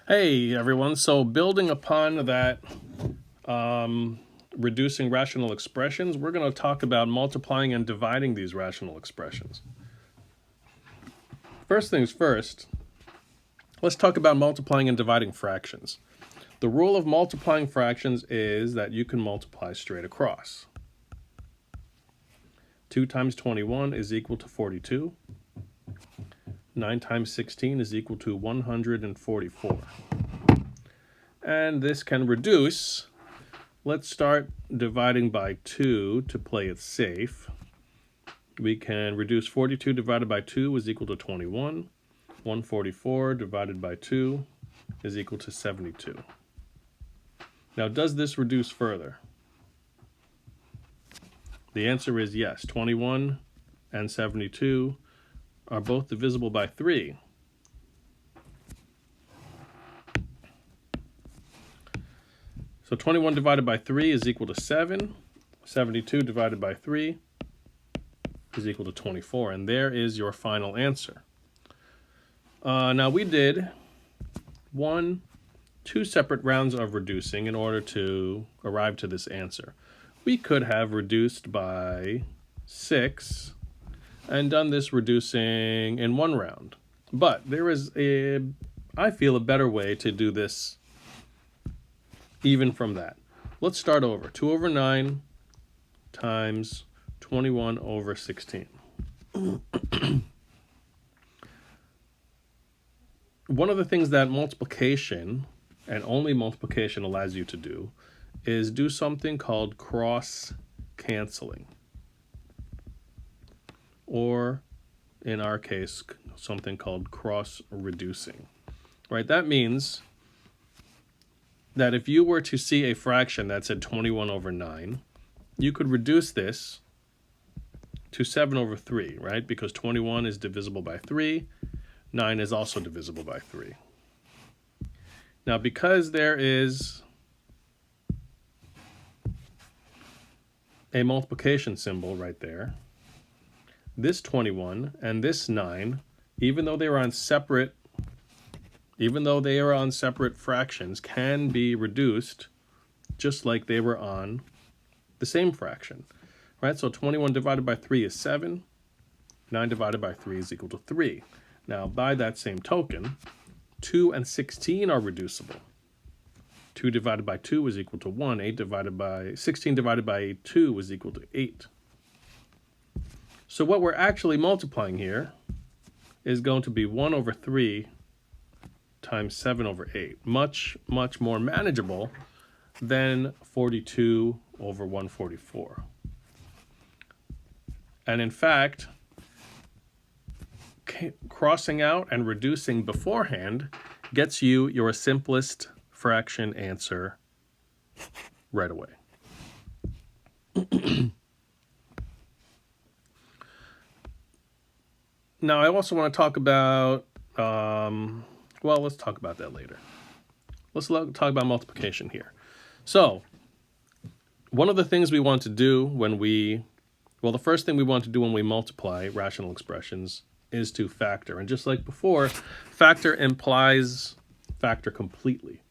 Hey everyone, so building upon that reducing rational expressions, we're going to talk about multiplying and dividing these rational expressions. First things first, let's talk about multiplying and dividing fractions. The rule of multiplying fractions is that you can multiply straight across. 2 times 21 is equal to 42. 9 times 16 is equal to 144. And this can reduce. Let's start dividing by 2 to play it safe. We can reduce 42 divided by 2 is equal to 21. 144 divided by 2 is equal to 72. Now, does this reduce further? The answer is yes. 21 and 72 are both divisible by 3. So 21 divided by 3 is equal to 7. 72 divided by 3 is equal to 24. And there is your final answer. Now we did 2 separate rounds of reducing in order to arrive to this answer. We could have reduced by 6 and done this reducing in one round. But there is I feel, a better way to do this even from that. Let's start over. 2 over 9 times 21 over 16. One of the things that multiplication, and only multiplication, allows you to do is do something called cross-canceling. Or, in our case, something called cross-reducing. Right? That means that if you were to see a fraction that said 21 over 9, you could reduce this to 7 over 3, right? Because 21 is divisible by 3, 9 is also divisible by 3. Now, because there is a multiplication symbol right there, this 21 and this 9, even though they are on separate fractions, can be reduced just like they were on the same fraction, right? So 21 divided by 3 is 7. 9 divided by 3 is equal to 3. Now, by that same token, 2 and 16 are reducible. 2 divided by 2 is equal to 1. 16 divided by 2 is equal to 8. So what we're actually multiplying here is going to be 1 over 3 times 7 over 8. Much, much more manageable than 42 over 144. And in fact, crossing out and reducing beforehand gets you your simplest fraction answer right away. Now, I also want to talk about, let's talk about that later. Let's talk about multiplication here. So, one of the things we want to do the first thing we want to do when we multiply rational expressions is to factor. And just like before, factor implies factor completely.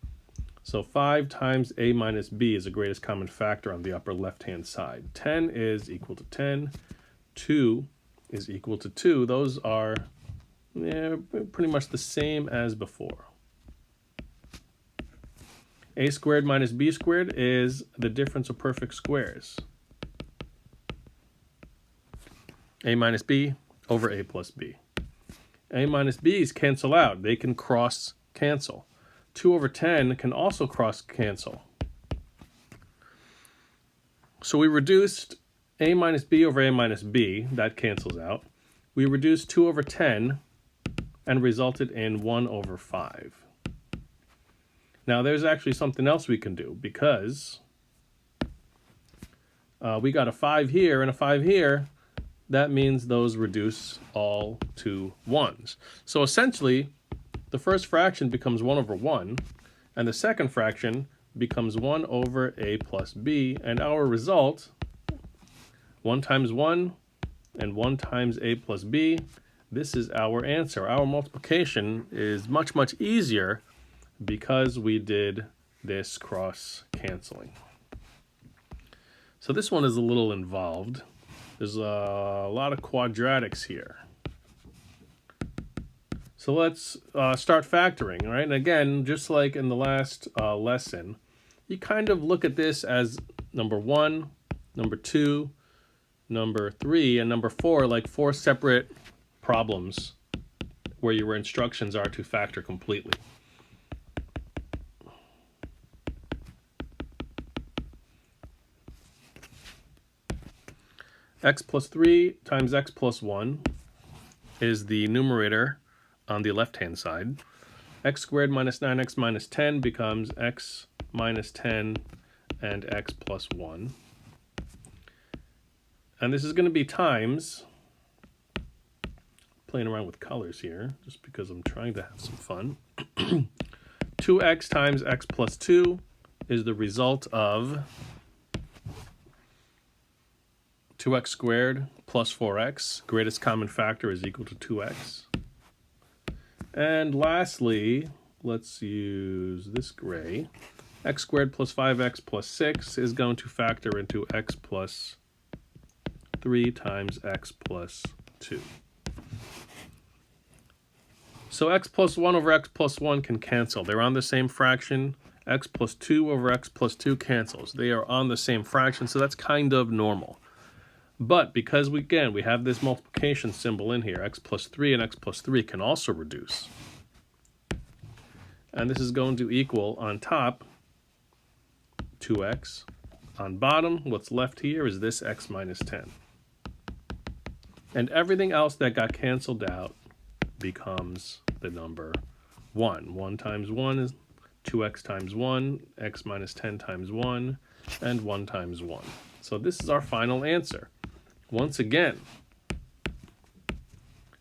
So 5 times a minus b is the greatest common factor on the upper left-hand side. 10 is equal to 10. 2 is equal to 2. Those are pretty much the same as before. A squared minus b squared is the difference of perfect squares. A minus b over a plus b. A minus b's cancel out. They can cross cancel. 2 over 10 can also cross cancel. So we reduced a minus b over a minus b. That cancels out. We reduced 2 over 10 and resulted in 1 over 5. Now there's actually something else we can do, because we got a 5 here and a 5 here. That means those reduce all to 1s. So essentially, the first fraction becomes 1 over 1, and the second fraction becomes 1 over a plus b, and our result, 1 times 1 and 1 times a plus b, this is our answer. Our multiplication is much, much easier because we did this cross canceling. So this one is a little involved. There's a lot of quadratics here. So let's start factoring, right? And again, just like in the last lesson, you kind of look at this as number 1, number 2, number 3, and number 4, like 4 separate problems where your instructions are to factor completely. X plus 3 times x plus 1 is the numerator on the left-hand side. X squared minus 9x minus 10 becomes x minus 10 and x plus 1. And this is going to be times, playing around with colors here, just because I'm trying to have some fun. 2x times x plus 2 is the result of 2x squared plus 4x. Greatest common factor is equal to 2x. And lastly, let's use this gray. X squared plus 5x plus 6 is going to factor into x plus 3 times x plus 2. So x plus 1 over x plus 1 can cancel. They're on the same fraction. X plus 2 over x plus 2 cancels. They are on the same fraction, so that's kind of normal. But because we have this multiplication symbol in here, x plus 3 and x plus 3 can also reduce. And this is going to equal, on top, 2x. On bottom, what's left here is this x minus 10. And everything else that got canceled out becomes the number 1. 1 times 1 is 2x times 1, x minus 10 times 1, and 1 times 1. So this is our final answer. Once again,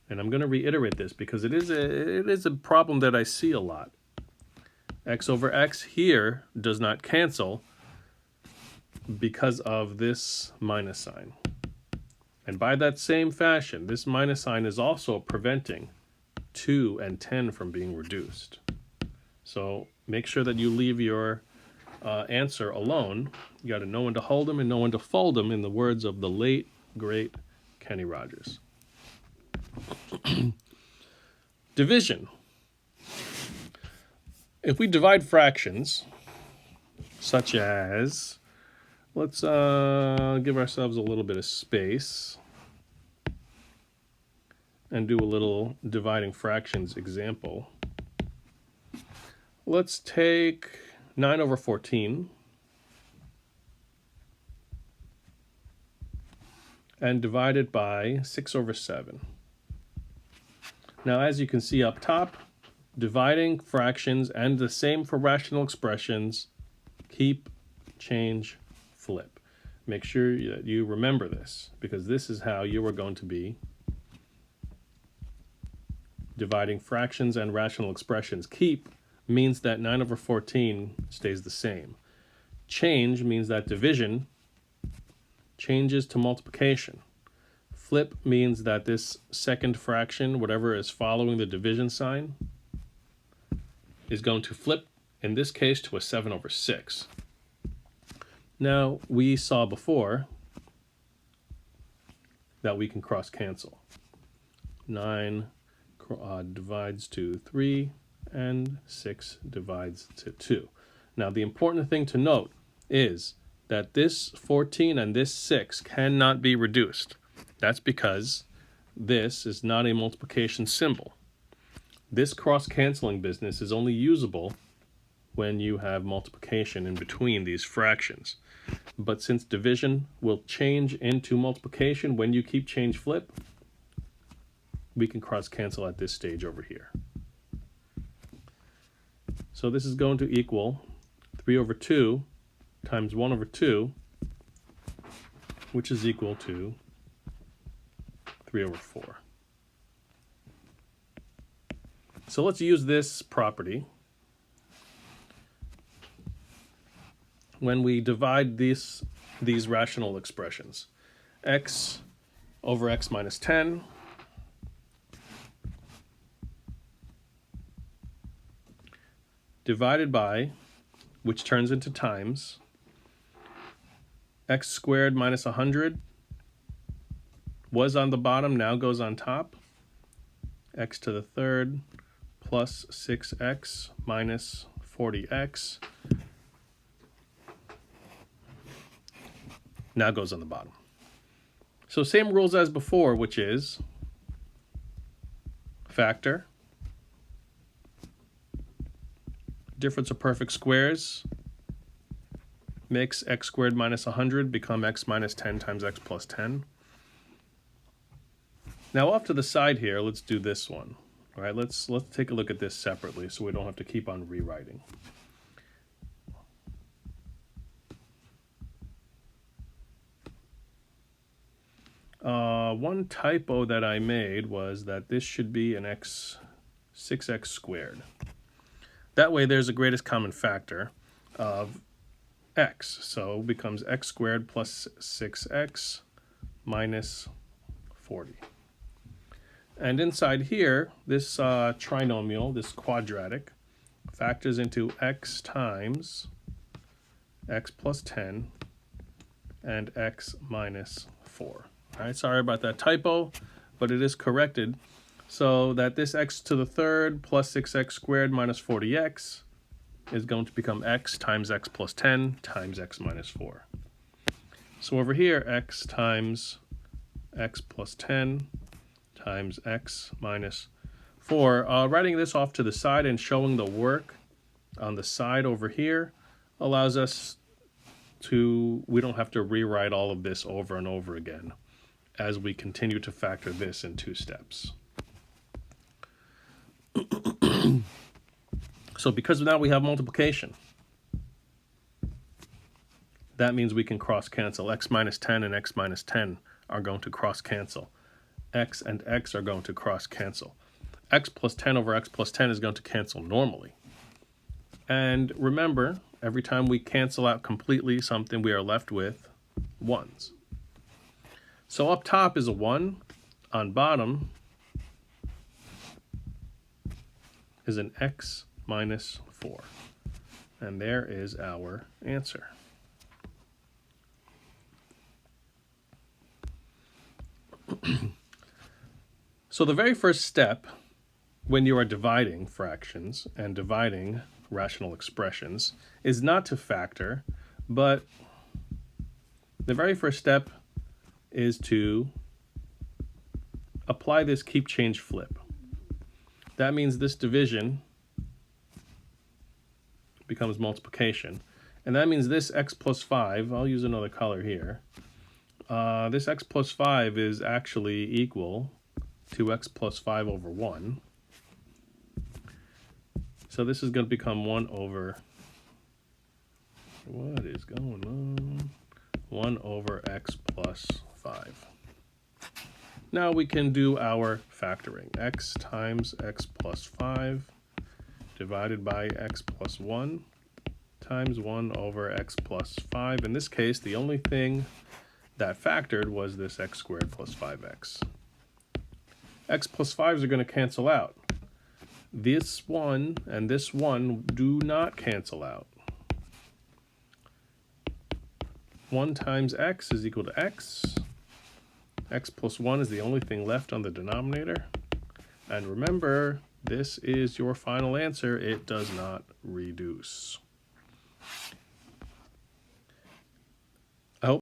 and I'm going to reiterate this because it is a problem that I see a lot. X over x here does not cancel because of this minus sign. And by that same fashion, this minus sign is also preventing 2 and 10 from being reduced. So make sure that you leave your answer alone. You got to know when to hold them and know when to fold them, in the words of the late, great Kenny Rogers. Division. If we divide fractions, such as, let's give ourselves a little bit of space and do a little dividing fractions example. Let's take 9 over 14 and divide it by 6 over 7. Now, as you can see up top, dividing fractions, and the same for rational expressions, keep, change, flip. Make sure that you remember this, because this is how you are going to be dividing fractions and rational expressions. Keep means that 9 over 14 stays the same. Change means that division changes to multiplication. Flip means that this second fraction, whatever is following the division sign, is going to flip, in this case, to a 7 over 6. Now, we saw before that we can cross cancel. 9 divides to 3, and 6 divides to 2. Now, the important thing to note is that this 14 and this 6 cannot be reduced. That's because this is not a multiplication symbol. This cross-canceling business is only usable when you have multiplication in between these fractions. But since division will change into multiplication when you keep, change, flip, we can cross-cancel at this stage over here. So this is going to equal 3 over 2 times 1 over 2, which is equal to 3 over 4. So let's use this property when we divide these rational expressions. X over x minus 10 divided by, which turns into times, x squared minus 100 was on the bottom, now goes on top, x to the third plus 6x minus 40x now goes on the bottom. So same rules as before, which is factor, difference of perfect squares, makes x squared minus 100 become x minus 10 times x plus 10. Now off to the side here, let's do this one. All right, let's take a look at this separately so we don't have to keep on rewriting. One typo that I made was that this should be an 6x squared. That way there's a greatest common factor of x. So it becomes x squared plus 6x minus 40. And inside here, this trinomial, this quadratic, factors into x times x plus 10 and x minus 4. All right, sorry about that typo, but it is corrected. So that this x to the third plus 6x squared minus 40x is going to become x times x plus 10 times x minus 4. So over here, x times x plus 10 times x minus 4. Writing this off to the side and showing the work on the side over here allows us to, we don't have to rewrite all of this over and over again as we continue to factor this in 2 steps. So because now we have multiplication, that means we can cross cancel. X minus 10 and x minus 10 are going to cross cancel. X and x are going to cross cancel. X plus 10 over x plus 10 is going to cancel normally. And remember, every time we cancel out completely something, we are left with 1s. So up top is a 1, on bottom is an x minus 4. And there is our answer. So the very first step when you are dividing fractions and dividing rational expressions is not to factor, but the very first step is to apply this keep change flip. That means this division becomes multiplication. And that means this x plus 5, I'll use another color here, this x plus 5 is actually equal to x plus 5 over 1. So this is going to become 1 over, what is going on? 1 over x plus 5. Now we can do our factoring. X times x plus 5 divided by x plus 1 times 1 over x plus 5. In this case, the only thing that factored was this x squared plus 5x. X plus 5s are going to cancel out. This 1 and this 1 do not cancel out. 1 times x is equal to x. X plus 1 is the only thing left on the denominator. And remember, this is your final answer. It does not reduce.